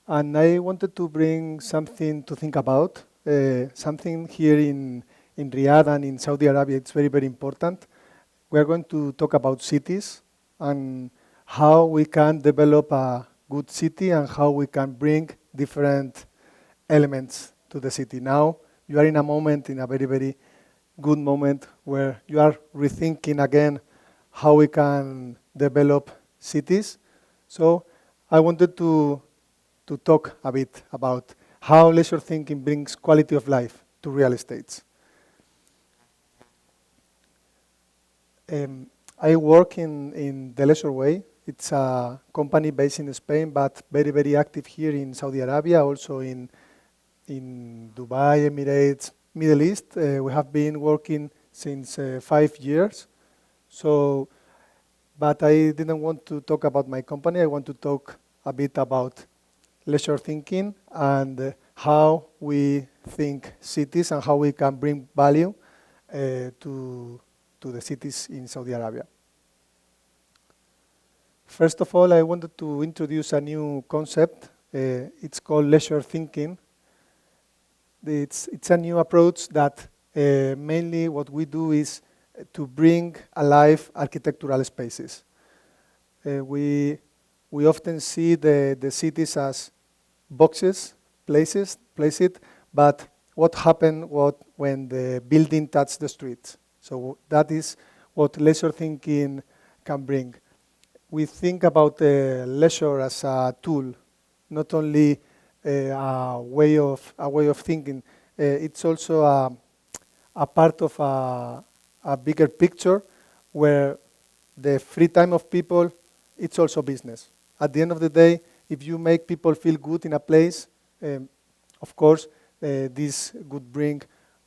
And I wanted to bring something to think about, something here in Riyadh and in Saudi Arabia. It's very, very important. We're going to talk about cities and how we can develop a good city and how we can bring different elements to the city. Now, you are in a moment, in a very, very good moment, where you are rethinking again how we can develop cities. So I wanted to talk a bit about how leisure thinking brings quality of life to real estates. I work in Theleisureway. It's a company based in Spain, but very, very active here in Saudi Arabia, also in Dubai, Emirates, Middle East. We have been working since 5 years. So, but I didn't want to talk about my company. I want to talk a bit about leisure thinking and how we think cities and how we can bring value to the cities in Saudi Arabia. First of all, I wanted to introduce a new concept. It's called leisure thinking. It's a new approach that mainly what we do is to bring alive architectural spaces. We often see the cities as boxes, places, but what happened when the building touched the streets? So that is what leisure thinking can bring. We think about leisure as a tool, not only a way of thinking. It's also a part of a bigger picture where the free time of people, it's also business. At the end of the day, if you make people feel good in a place, of course, this would bring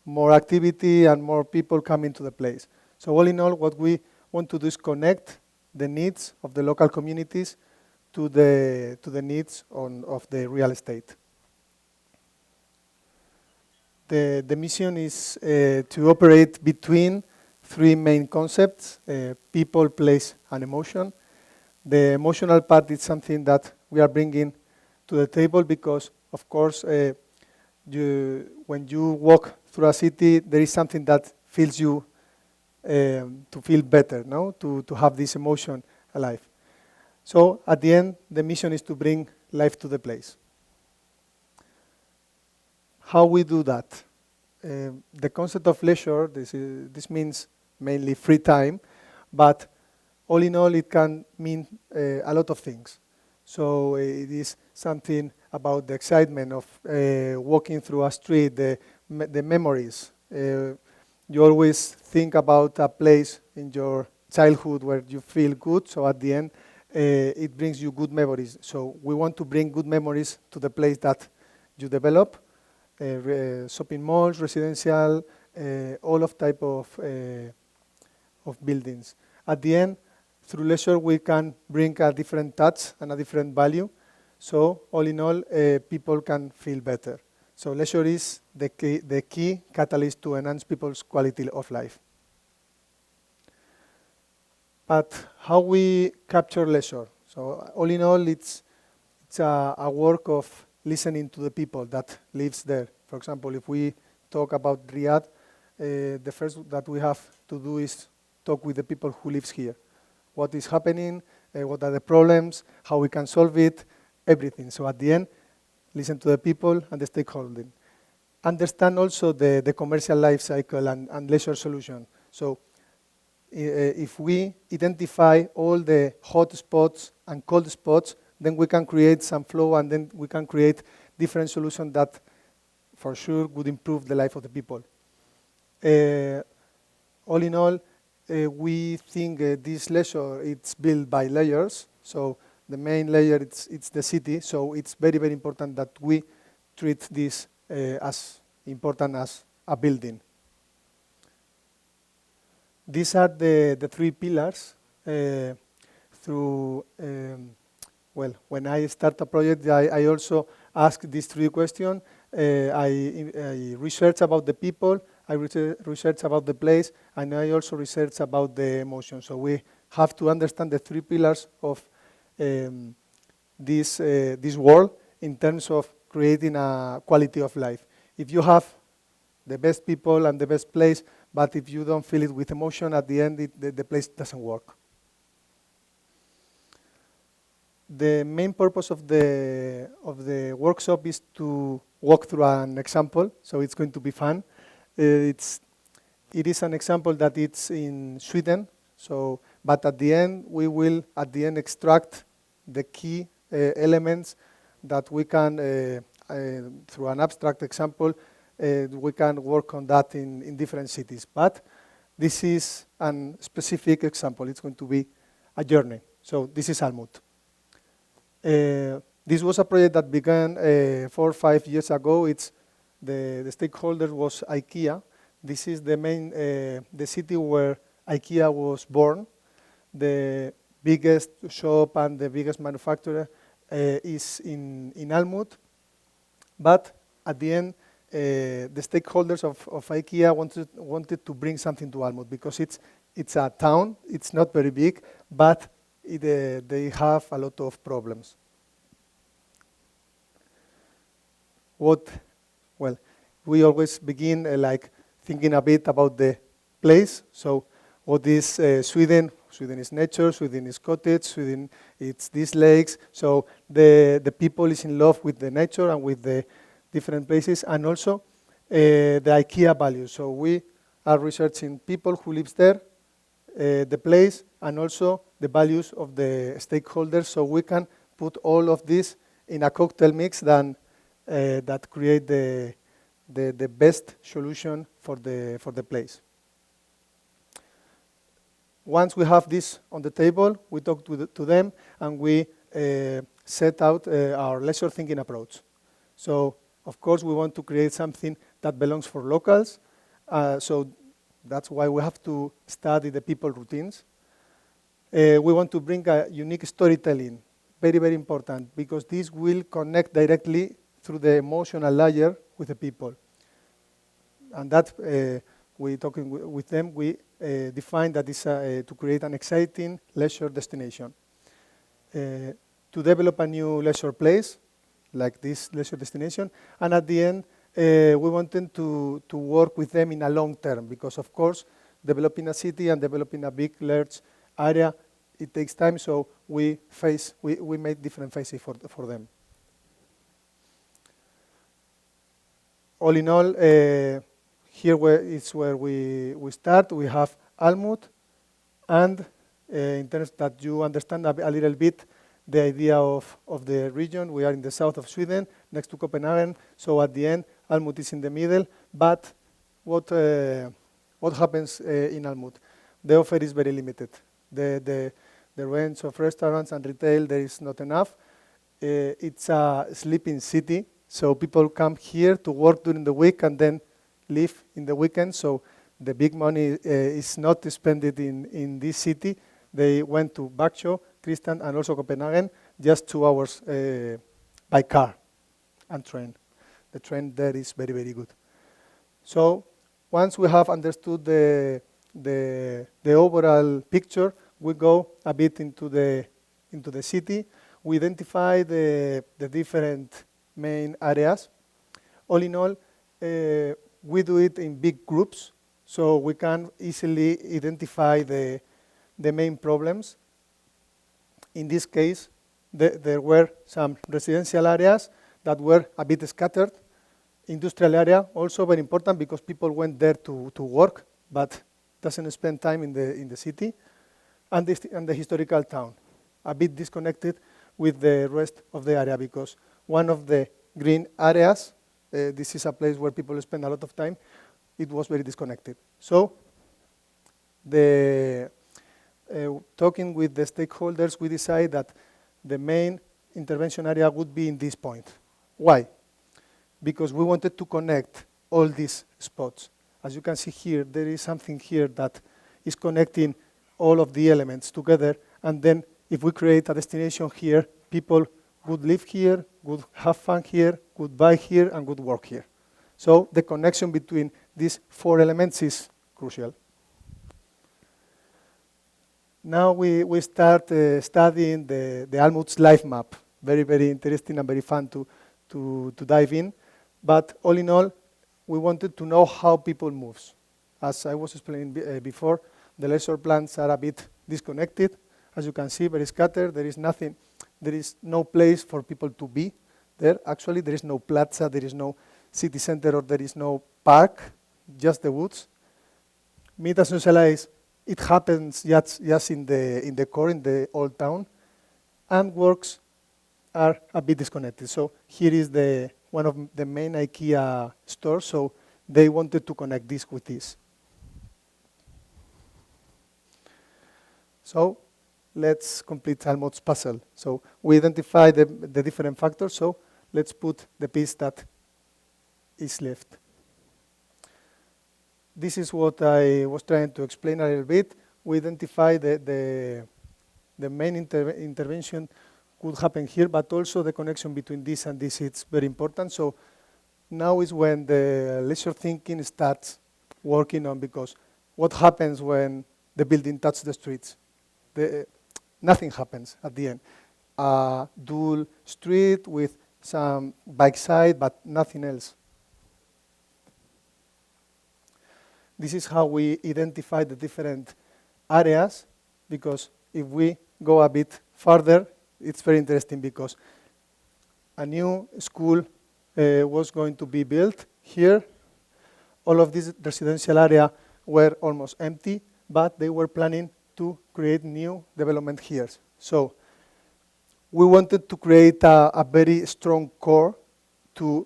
more activity and more people coming to the place. So all in all, what we want to do is connect the needs of the local communities to the needs of the real estate. The mission is to operate between three main concepts, people, place, and emotion. The emotional part is something that we are bringing to the table because, of course, when you walk through a city, there is something that feels you to feel better, no? To have this emotion alive. So at the end, the mission is to bring life to the place. How we do that? The concept of leisure, this means mainly free time, but all in all, it can mean a lot of things. So it is something about the excitement of walking through a street, the memories. You always think about a place in your childhood where you feel good, so at the end, it brings you good memories. So we want to bring good memories to the place that you develop, shopping malls, residential, all of type of buildings. At the end, through leisure, we can bring a different touch and a different value. So all in all, people can feel better. So leisure is the key catalyst to enhance people's quality of life. But how we capture leisure? So all in all, it's a work of listening to the people that lives there. For example, if we talk about Riyadh, the first that we have to do is talk with the people who lives here. What is happening, what are the problems, how we can solve it, everything. So at the end, listen to the people and the stakeholders. Understand also the commercial life cycle and leisure solution. So if we identify all the hot spots and cold spots, then we can create some flow and then we can create different solutions that for sure would improve the life of the people. All in all, we think this leisure, it's built by layers. So the main layer, it's the city. So it's very, very important that we treat this as important as a building. These are the three pillars. Well, when I start a project, I also ask these three questions. I research about the people, I research about the place, and I also research about the emotion. So we have to understand the three pillars of this world in terms of creating a quality of life. If you have the best people and the best place, but if you don't fill it with emotion, at the end, the place doesn't work. The main purpose of the workshop is to walk through an example, so it's going to be fun. It is an example that it's in Sweden, so, but at the end, we will extract the key elements that we can, through an abstract example, we can work on that in different cities. But this is a specific example. It's going to be a journey. So this is Almut. This was a project that began 4 or 5 years ago. It's the stakeholder was IKEA. This is the main, the city where IKEA was born. The biggest shop and the biggest manufacturer is in Almut. But at the end, the stakeholders of IKEA wanted to bring something to Almut because it's a town. It's not very big, but they have a lot of problems. Well, we always begin like thinking a bit about the place. So what is Sweden? Sweden is nature, Sweden is cottage, Sweden it's these lakes. So the people is in love with the nature and with the different places, and also the IKEA values. So we are researching people who lives there, the place, and also the values of the stakeholders, so we can put all of this in a cocktail mix that create the best solution for the place. Once we have this on the table, we talk to them, and we set out our leisure thinking approach. So, of course, we want to create something that belongs for locals. So that's why we have to study the people routines. We want to bring a unique storytelling, very, very important, because this will connect directly through the emotional layer with the people. And that, we talking with them, we define that is to create an exciting leisure destination. To develop a new leisure place, like this leisure destination, and at the end, we wanted to work with them in a long term, because of course, developing a city and developing a big, large area, it takes time, so we made different phases for them. All in all, here is where we start. We have Almut, and in terms that you understand a little bit the idea of the region, we are in the south of Sweden, next to Copenhagen, so at the end, Almut is in the middle, but what happens in Almut? The offer is very limited. The range of restaurants and retail, there is not enough. It's a sleeping city, so people come here to work during the week and then live in the weekend, so the big money is not spent in this city. They went to Baksjö, Kristian, and also Copenhagen, just 2 hours by car and train. The train there is very, very good. So once we have understood the overall picture, we go a bit into the city. We identify the different main areas. All in all, we do it in big groups, so we can easily identify the main problems. In this case, there were some residential areas that were a bit scattered. Industrial area, also very important because people went there to work, but doesn't spend time in the city. And the historical town, a bit disconnected with the rest of the area because one of the green areas, this is a place where people spend a lot of time, it was very disconnected. So talking with the stakeholders, we decided that the main intervention area would be in this point. Why? Because we wanted to connect all these spots. As you can see here, there is something here that is connecting all of the elements together, and then if we create a destination here, people would live here, would have fun here, would buy here, and would work here. So the connection between these 4 elements is crucial. Now we start studying the Almut's life map. Very, very interesting and very fun to dive in. But all in all, we wanted to know how people move. As I was explaining before, the leisure plants are a bit disconnected. As you can see, very scattered. There is nothing, there is no place for people to be there. Actually, there is no plaza, there is no city center, or there is no park, just the woods. Meet and socialize, it happens just in the core, in the old town, and works are a bit disconnected. So here is one of the main IKEA stores, so they wanted to connect this with this. So let's complete Almut's puzzle. So we identify the different factors, so let's put the piece that is left. This is what I was trying to explain a little bit. We identify the main intervention could happen here, but also the connection between this and this is very important. So now is when the leisure thinking starts working on, because what happens when the building touches the streets? Nothing happens at the end. A dual street with some bike side, but nothing else. This is how we identify the different areas, because if we go a bit further, it's very interesting, because a new school was going to be built here. All of this residential area were almost empty, but they were planning to create new development here. So we wanted to create a very strong core to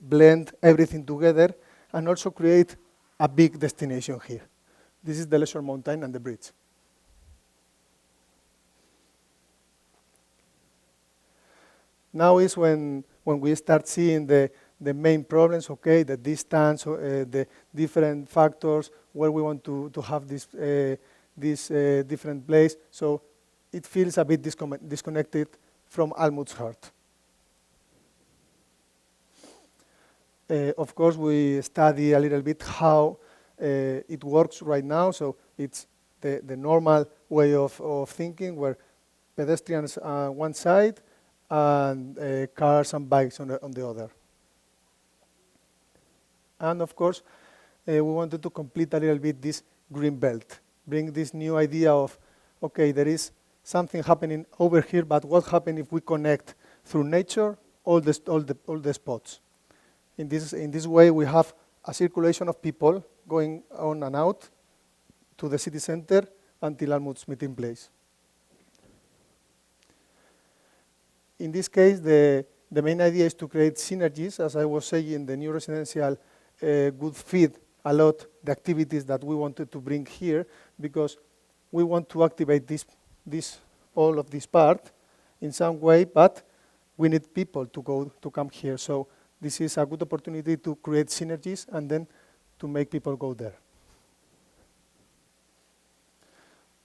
blend everything together and also create a big destination here. This is the Leisure Mountain and the bridge. Now is when we start seeing the main problems, okay, the distance, the different factors, where we want to have this different place. So it feels a bit disconnected from Almut's heart. Of course, we study a little bit how it works right now. So it's the normal way of thinking, where pedestrians on one side and cars and bikes on the other. And of course, we wanted to complete a little bit this green belt, bring this new idea of, okay, there is something happening over here, but what happens if we connect through nature all the spots? In this way, we have a circulation of people going on and out to the city center until Almut's meeting place. In this case, the main idea is to create synergies. As I was saying, the new residential would feed a lot the activities that we wanted to bring here, because we want to activate all of this part in some way, but we need people to come here. So this is a good opportunity to create synergies and then to make people go there.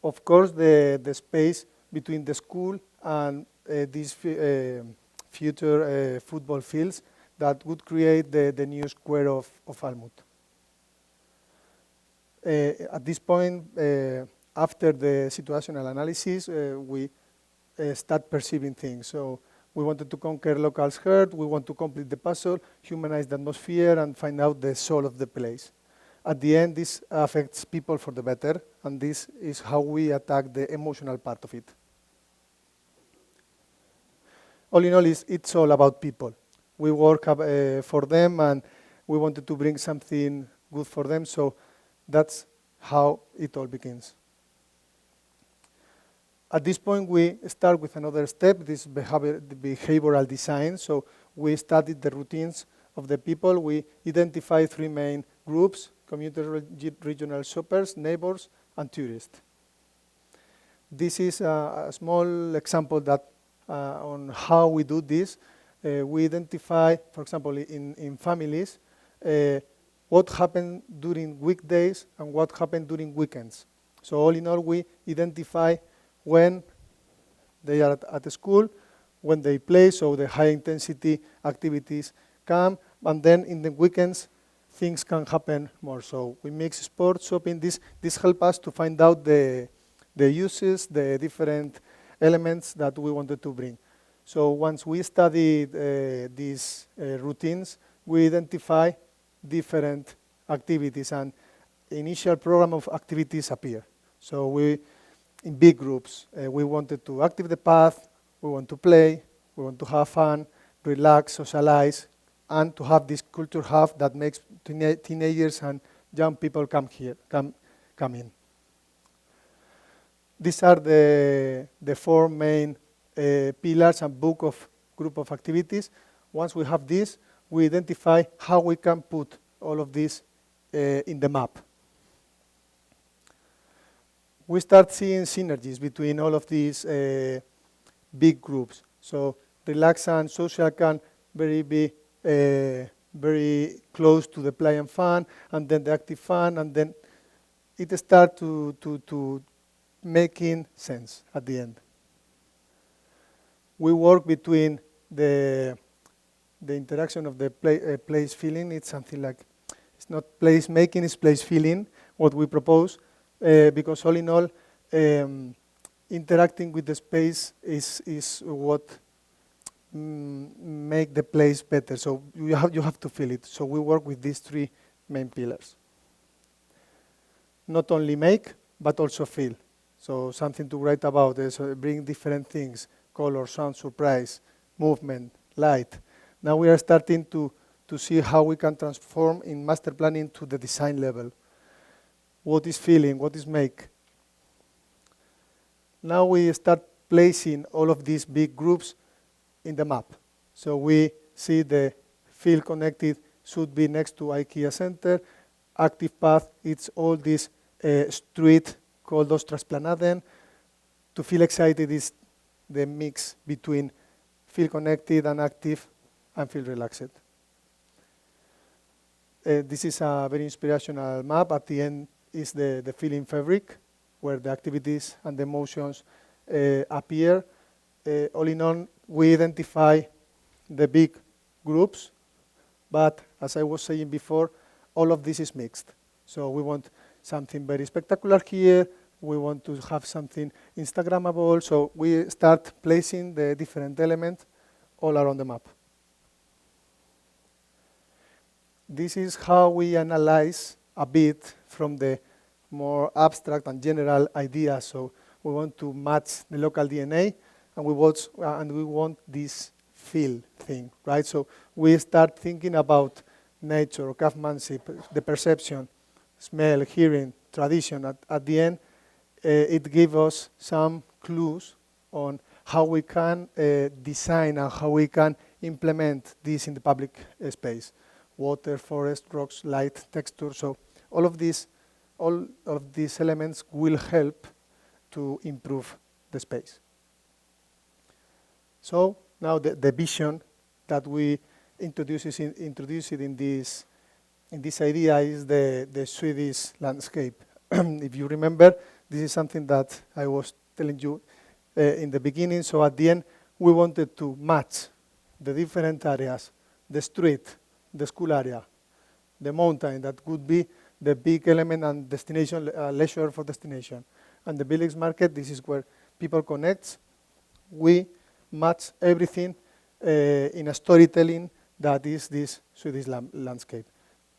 Of course, the space between the school and these future football fields, that would create the new square of Almut. At this point, after the situational analysis, we start perceiving things. So we wanted to conquer locals' heart, we want to complete the puzzle, humanize the atmosphere, and find out the soul of the place. At the end, this affects people for the better, and this is how we attack the emotional part of it. All in all, it's all about people. We work for them, and we wanted to bring something good for them, so that's how it all begins. At this point, we start with another step, this behavioral design. So we studied the routines of the people. We identified 3 main groups: commuters, regional shoppers, neighbors, and tourists. This is a small example that on how we do this. We identify, for example, in families, what happened during weekdays and what happened during weekends. So all in all, we identify when they are at the school, when they play, so the high intensity activities come, and then in the weekends, things can happen more. So we mix sports, shopping. This helps us to find out the uses, the different elements that we wanted to bring. So once we studied these routines, we identify different activities, and initial program of activities appear. So we, in big groups, we wanted to active the path, we want to play, we want to have fun, relax, socialize, and to have this culture hub that makes teenagers and young people come in. These are the four main pillars and group of activities. Once we have this, we identify how we can put all of this in the map. We start seeing synergies between all of these big groups. So relax and social can be very close to the play and fun, and then the active fun, and then it starts to making sense at the end. We work between the interaction of the place feeling. It's something like, it's not place making, it's place feeling, what we propose, because all in all, interacting with the space is what make the place better. So you have to feel it. So we work with these three main pillars. Not only make, but also feel. So something to write about is bring different things: color, sound, surprise, movement, light. Now we are starting to see how we can transform in master planning to the design level. What is feeling? What is make? Now we start placing all of these big groups in the map. So we see the feel connected should be next to IKEA Center. Active path, it's all this street called Ostrasplanade. To feel excited is the mix between feel connected and active and feel relaxed. This is a very inspirational map. At the end is the feeling fabric, where the activities and the emotions appear. All in all, we identify the big groups, but as I was saying before, all of this is mixed. So we want something very spectacular here, we want to have something Instagrammable, so we start placing the different elements all around the map. This is how we analyze a bit from the more abstract and general ideas. So we want to match the local DNA, and we want this feel thing, right? So we start thinking about nature, craftsmanship, the perception, smell, hearing, tradition. At the end, it gives us some clues on how we can design and how we can implement this in the public space. Water, forest, rocks, light, texture. So all of these elements will help to improve the space. So now the vision that we introduced in this idea is the Swedish landscape. If you remember, this is something that I was telling you in the beginning. So at the end, we wanted to match the different areas, the street, the school area, the mountain, that could be the big element and destination, leisure for destination. And the village market, this is where people connect. We match everything in a storytelling that is this Swedish landscape.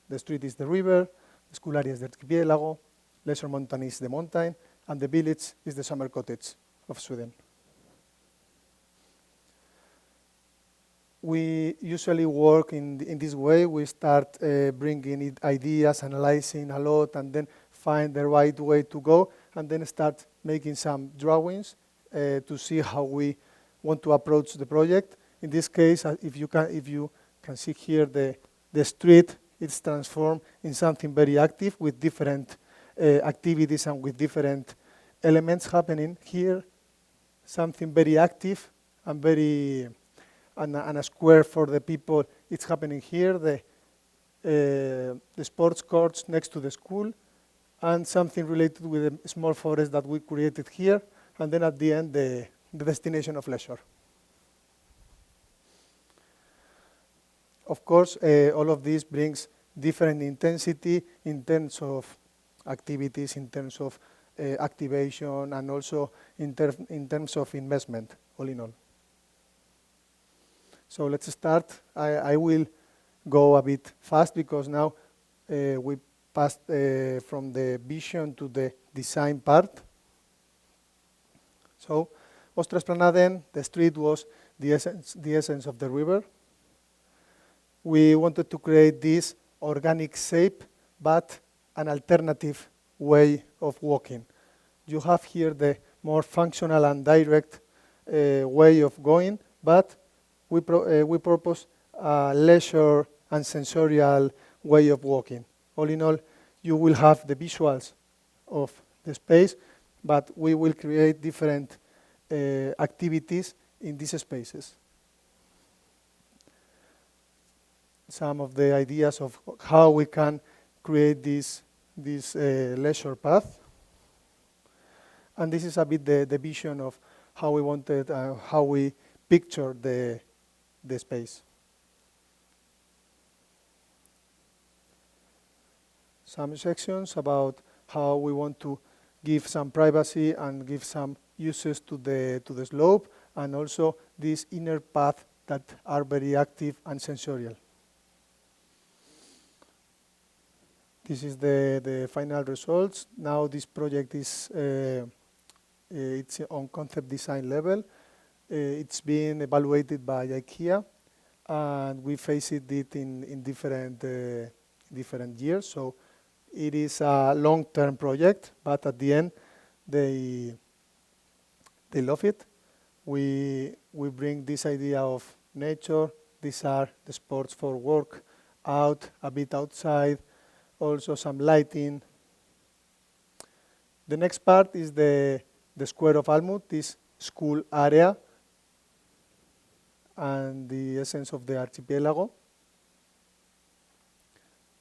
The street is the river, the school area is the archipelago, leisure mountain is the mountain, and the village is the summer cottage of Sweden. We usually work in this way. We start bringing ideas, analyzing a lot, and then find the right way to go, and then start making some drawings to see how we want to approach the project. In this case, if you can see here, the street is transformed in something very active with different activities and with different elements happening here. Something very active and very and a square for the people. It's happening here. The sports courts next to the school, and something related with a small forest that we created here, and then at the end the destination of leisure. Of course, all of this brings different intensity in terms of activities, in terms of activation, and also in terms of investment, all in all. So let's start. I will go a bit fast because now we passed from the vision to the design part. So Ostraesplanaden, the street was the essence of the river. We wanted to create this organic shape, but an alternative way of walking. You have here the more functional and direct way of going, but we propose a leisure and sensorial way of walking. All in all, you will have the visuals of the space, but we will create different activities in these spaces. Some of the ideas of how we can create this leisure path. And this is a bit the vision of how we wanted, how we pictured the space. Some sections about how we want to give some privacy and give some uses to the slope, and also this inner path that are very active and sensorial. This is the final results. Now this project is it's on concept design level. It's being evaluated by IKEA, and we faced it in different years. So it is a long-term project, but at the end, they love it. We bring this idea of nature. These are the sports for work, out, a bit outside, also some lighting. The next part is the square of Almut, this school area, and the essence of the archipelago.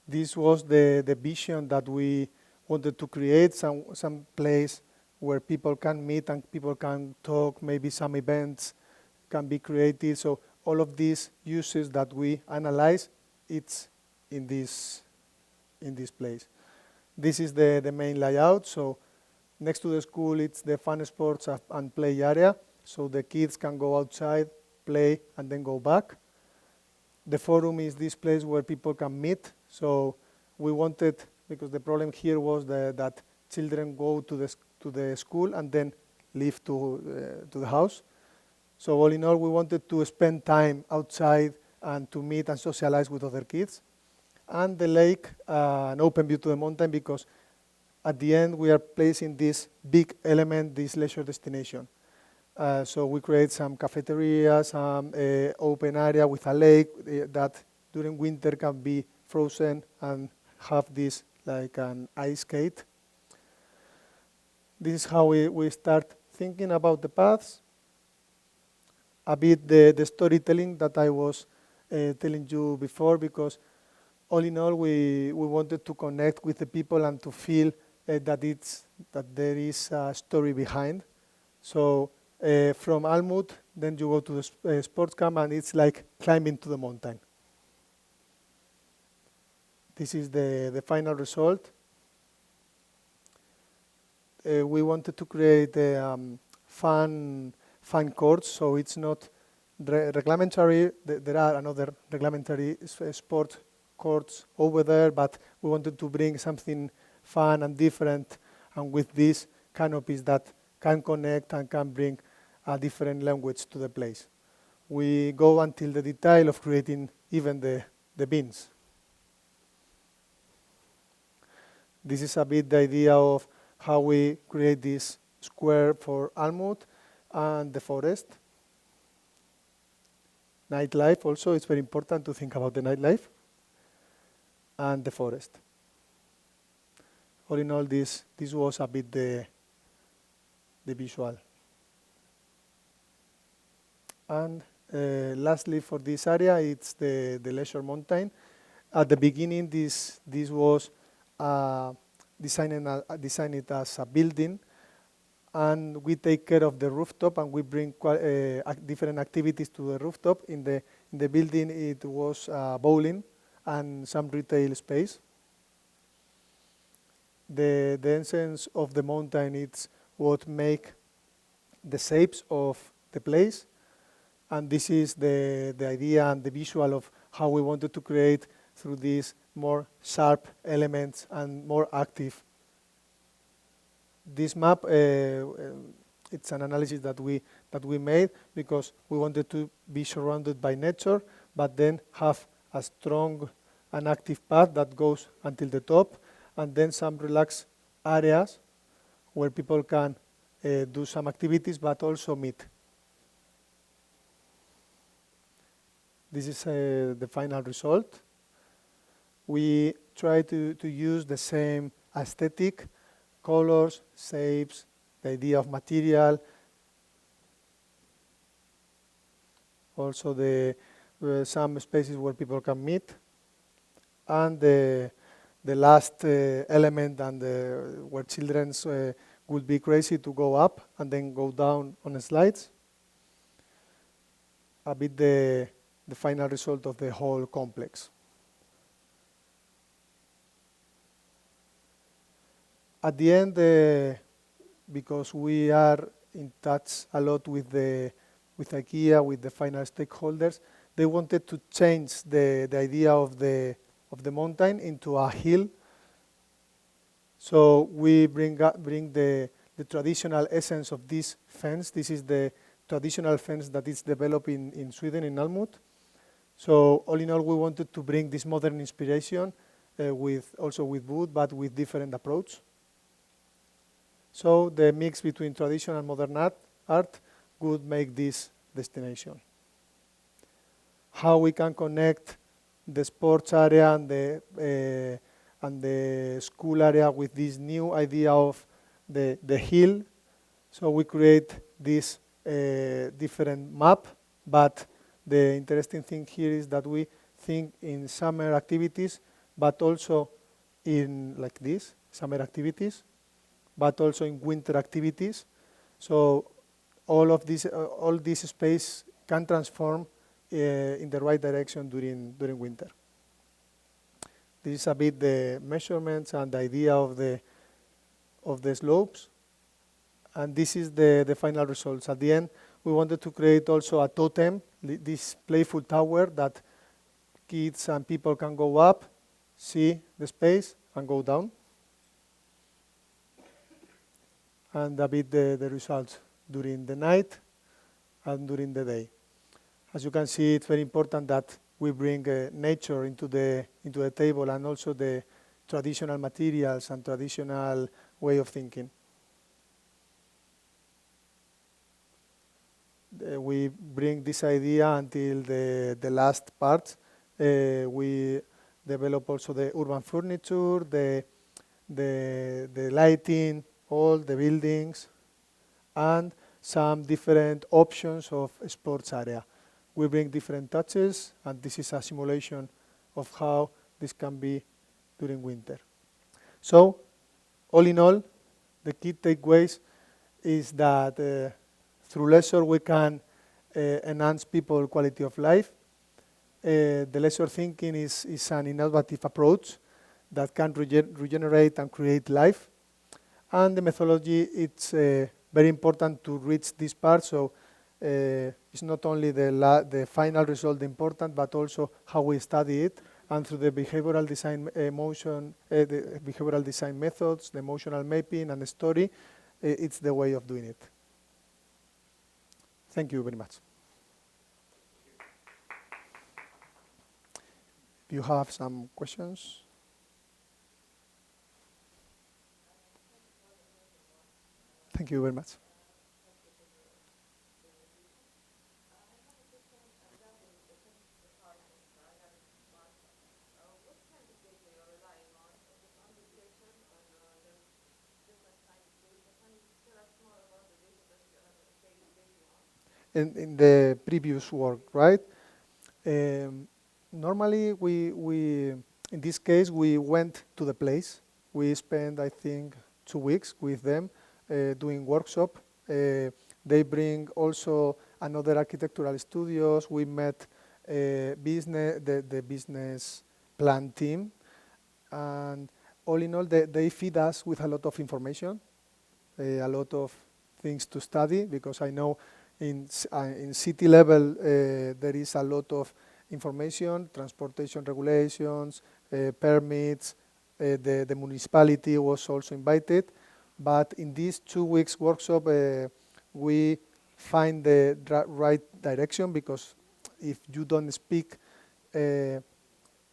This was the vision that we wanted to create, some place where people can meet and people can talk, maybe some events can be created. So all of these uses that we analyze, it's in this place. This is the main layout. So next to the school, it's the fun sports and play area. So the kids can go outside, play, and then go back. The forum is this place where people can meet. So we wanted, because the problem here was that children go to the school and then leave to the house. So all in all, we wanted to spend time outside and to meet and socialize with other kids. And the lake, an open view to the mountain, because at the end we are placing this big element, this leisure destination. So we create some cafeteria, some open area with a lake that during winter can be frozen and have this like an ice skate. This is how we start thinking about the paths. A bit the storytelling that I was telling you before, because all in all we wanted to connect with the people and to feel that there is a story behind. So from Almut, then you go to the sports camp, and it's like climbing to the mountain. This is the final result. We wanted to create fun courts, so it's not reglementary. There are another reglementary sport courts over there, but we wanted to bring something fun and different, and with these canopies that can connect and can bring a different language to the place. We go until the detail of creating even the bins. This is a bit the idea of how we create this square for Almut and the forest. Nightlife also, it's very important to think about the nightlife and the forest. All in all, this was a bit the visual. And lastly, for this area, it's the leisure mountain. At the beginning, this was designed as a building, and we take care of the rooftop, and we bring different activities to the rooftop. In the building, it was bowling and some retail space. The essence of the mountain, it's what make the shapes of the place. And this is the idea and the visual of how we wanted to create through these more sharp elements and more active. This map, it's an analysis that we made because we wanted to be surrounded by nature, but then have a strong and active path that goes until the top, and then some relaxed areas where people can do some activities but also meet. This is the final result. We try to use the same aesthetic, colors, shapes, the idea of material, also some spaces where people can meet, and the last element and where children would be crazy to go up and then go down on the slides. A bit the final result of the whole complex. At the end, because we are in touch a lot with IKEA, with the final stakeholders, they wanted to change the idea of the mountain into a hill. So we bring the traditional essence of this fence. This is the traditional fence that is developed in Sweden, in Almut. So all in all, we wanted to bring this modern inspiration also with wood, but with different approach. So the mix between tradition and modern art would make this destination. How we can connect the sports area and the school area with this new idea of the hill. So we create this different map, but the interesting thing here is that we think in summer activities, but also in like this, summer activities, but also in winter activities. So all this space can transform in the right direction during winter. This is a bit the measurements and the idea of the slopes, and this is the final results. At the end, we wanted to create also a totem, this playful tower that kids and people can go up, see the space, and go down. And a bit the results during the night and during the day. As you can see, it's very important that we bring nature into the table, and also the traditional materials and traditional way of thinking. We bring this idea until the last part. We develop also the urban furniture, the lighting, all the buildings, and some different options of sports area. We bring different touches, and this is a simulation of how this can be during winter. So, all in all, the key takeaways is that through leisure we can enhance people's quality of life. The leisure thinking is an innovative approach that can regenerate and create life. And the methodology, it's very important to reach this part. So it's not only the final result important, but also how we study it. And through the behavioral design the behavioral design methods, the emotional mapping, and the story, it's the way of doing it. Thank you very much. Do you have some questions? Thank you very much. In the previous work, right? Normally, we in this case, we went to the place. We spent, I think, 2 weeks with them doing workshop. They bring also another architectural studios. We met the business plan team, and all in all, they feed us with a lot of information, a lot of things to study, because I know In city level, there is a lot of information, transportation regulations, permits. The municipality was also invited, but in this 2 weeks workshop, we find the right direction, because if you don't speak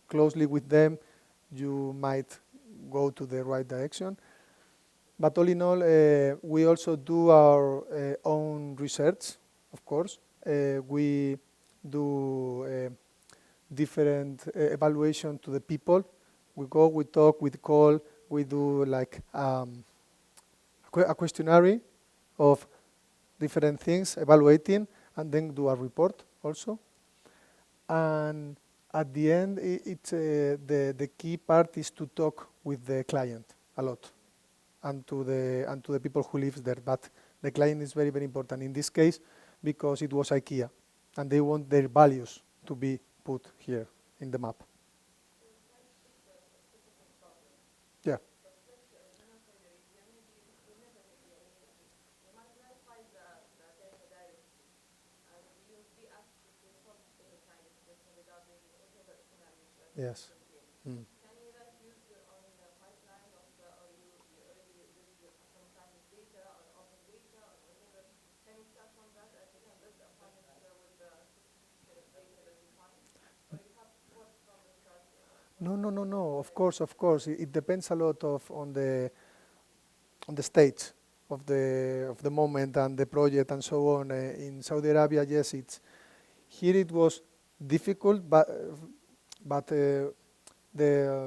closely with them, you might go to the right direction. But all in all, we also do our own research, of course. We do different evaluation to the people. We go, we talk, we call, we do like a questionnaire of different things, evaluating, and then do a report also. And at the end, the key part is to talk with the client a lot, and to the people who live there. But the client is very, very important in this case, because it was IKEA, and they want their values to be put here in the map. Yeah. Yes. Mm. No, no, no, no. Of course, of course. It depends a lot on the stage of the moment and the project and so on. In Saudi Arabia, yes, here it was difficult, but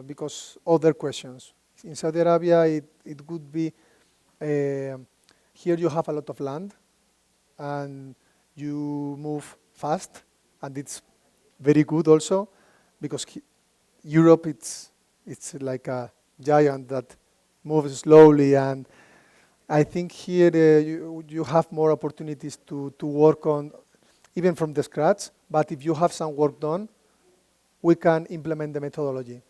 because other questions. In Saudi Arabia, it would be here you have a lot of land, and you move fast, and it's very good also, because Europe, it's like a giant that moves slowly, and I think here you have more opportunities to work on, even from the scratch. But if you have some work done, we can implement the methodology.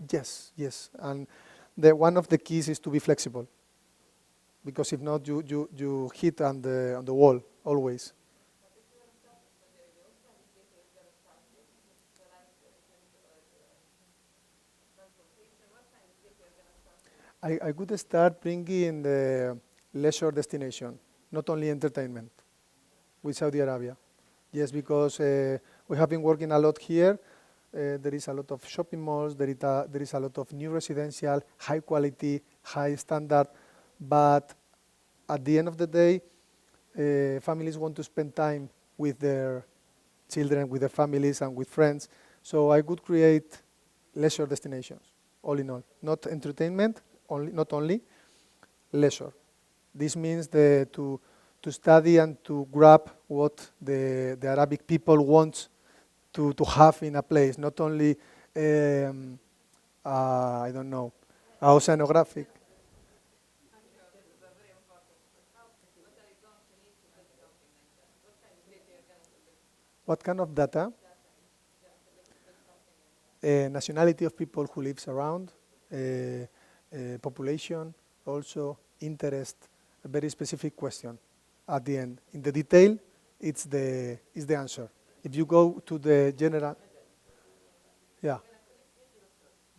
Yes, yes, and one of the keys is to be flexible, because if not, you hit on the wall always. I could start bringing the leisure destination, not only entertainment, with Saudi Arabia. Yes, because we have been working a lot here. There is a lot of shopping malls. There is a lot of new residential, high quality, high standard. But at the end of the day, families want to spend time with their children, with their families, and with friends. So I could create leisure destinations, all in all. Not entertainment, not only, leisure. This means to study and to grab what the Arabic people want to have in a place, not only, I don't know, oceanographic. What kind of data? Nationality of people who lives around, population, also interest, a very specific question at the end. In the detail, it's the answer. If you go to the general, yeah,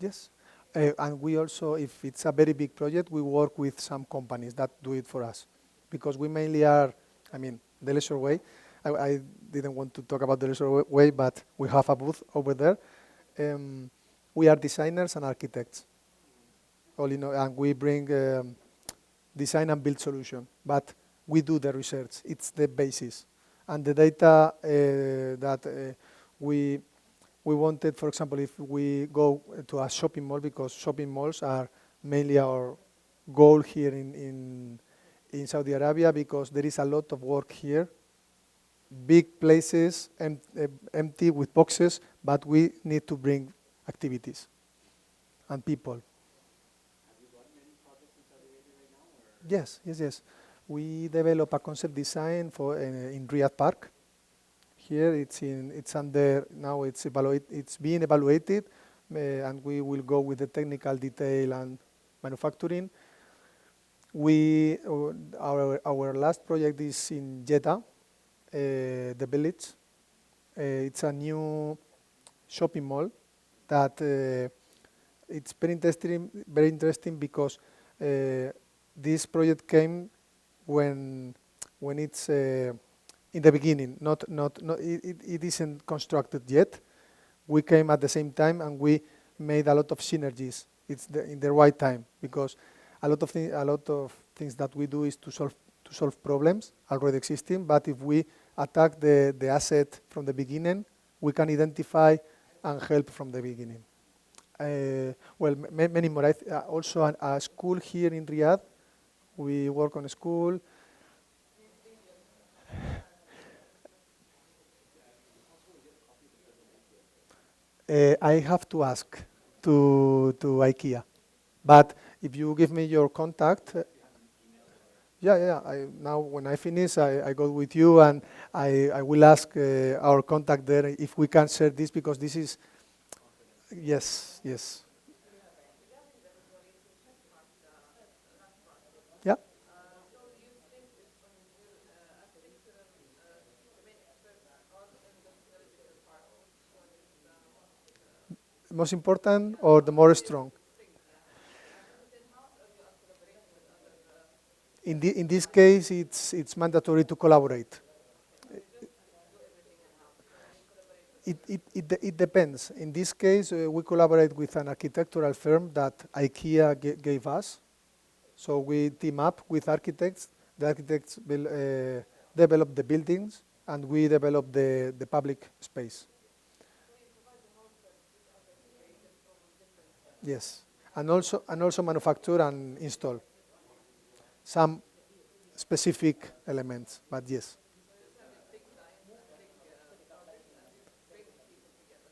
yes. And we also, if it's a very big project, we work with some companies that do it for us, because we mainly are, I mean, Theleisureway. I didn't want to talk about Theleisureway, but we have a booth over there. We are designers and architects, all in all, and we bring design and build solution, but we do the research. It's the basis. And the data that we wanted, for example, if we go to a shopping mall, because shopping malls are mainly our goal here in Saudi Arabia, because there is a lot of work here, big places, empty with boxes, but we need to bring activities and people. Yes, yes, yes. We develop a concept design for in Riyadh Park. Here it's under now it's being evaluated, and we will go with the technical detail and manufacturing. Our last project is in Jeddah, the village. It's a new shopping mall that it's very interesting because this project came when it's in the beginning, not it isn't constructed yet. We came at the same time and we made a lot of synergies. It's in the right time because a lot of things that we do is to solve problems already existing. But if we attack the asset from the beginning, we can identify and help from the beginning. Well, many more. Also, a school here in Riyadh. We work on a school. I have to ask to IKEA. But if you give me your contact, yeah. Now when I finish, I go with you and I will ask our contact there if we can share this because this is, yes. Yeah. Most important or the more strong? In this case, it's mandatory to collaborate. It depends. In this case, we collaborate with an architectural firm that IKEA gave us. So we team up with architects. The architects will develop the buildings, and we develop the public space. Yes, and also manufacture and install some specific elements. But yes,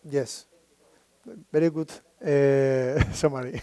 yes, very good summary.